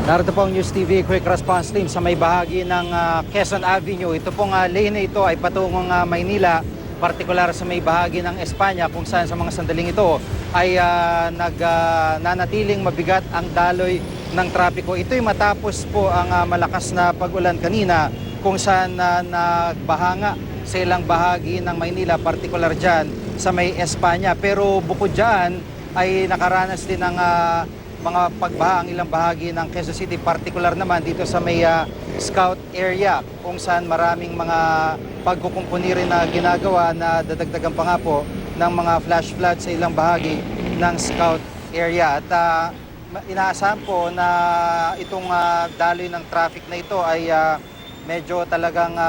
Narito po ang News TV Quick Response Team sa may bahagi ng Quezon Avenue. Ito pong lane na ito ay patungong Maynila, partikular sa may bahagi ng Espanya kung saan sa mga sandaling ito ay nanatiling mabigat ang daloy ng trapiko. Ito'y matapos po ang malakas na pag-ulan kanina kung saan nagbahanga sa ilang bahagi ng Maynila, partikular dyan sa may Espanya. Pero bukod dyan ay nakaranas din ng mga pagbaha ang ilang bahagi ng Quezon City, particular naman dito sa may Scout area kung saan maraming mga pagkukumpuni rin na ginagawa na dadagdagan pa nga po ng mga flash flood sa ilang bahagi ng Scout area. At inaasahan po na itong daloy ng traffic na ito ay medyo talagang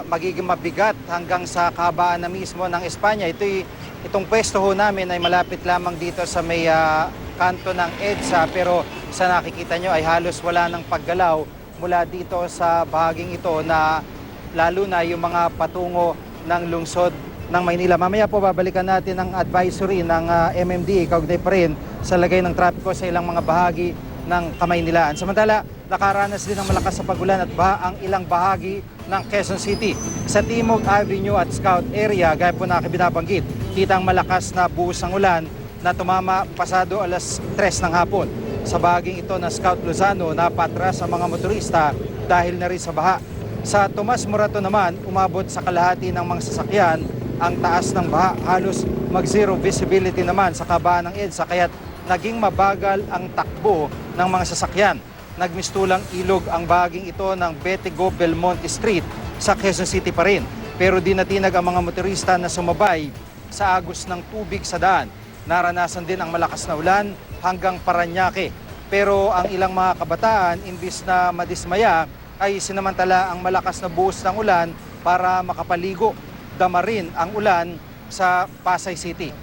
magiging mabigat hanggang sa kahabaan na mismo ng Espanya. Itong pwesto ho namin ay malapit lamang dito sa may kanto ng EDSA, pero sa nakikita nyo ay halos wala ng paggalaw mula dito sa bahaging ito, na lalo na yung mga patungo ng lungsod ng Maynila. Mamaya po babalikan natin ang advisory ng MMDA kaugnay pa rin sa lagay ng trapiko sa ilang mga bahagi ng Kamaynilaan. Samantala, nakaranas din ng malakas sa pagulan at baha ang ilang bahagi ng Quezon City. Sa Timog Avenue at Scout area, gaya po na binabanggit, kitang malakas na buhos ng ulan na tumama pasado alas 3 ng hapon. Sa bahaging ito na Scout Lozano, napatras ang mga motorista dahil na rin sa baha. Sa Tomas Morato naman, umabot sa kalahati ng mga sasakyan ang taas ng baha. Halos mag-zero visibility naman sa kabaan ng EDSA, kaya't naging mabagal ang takbo ng mga sasakyan. Nagmistulang ilog ang bahaging ito ng Betigo Belmonte Street sa Quezon City pa rin. Pero di natinag ang mga motorista na sumabay sa agos ng tubig sa daan. Naranasan din ang malakas na ulan hanggang Parañaque. Pero ang ilang mga kabataan, imbis na madismaya, ay sinamantala ang malakas na buhos ng ulan para makapaligo. Dama rin ang ulan sa Pasay City.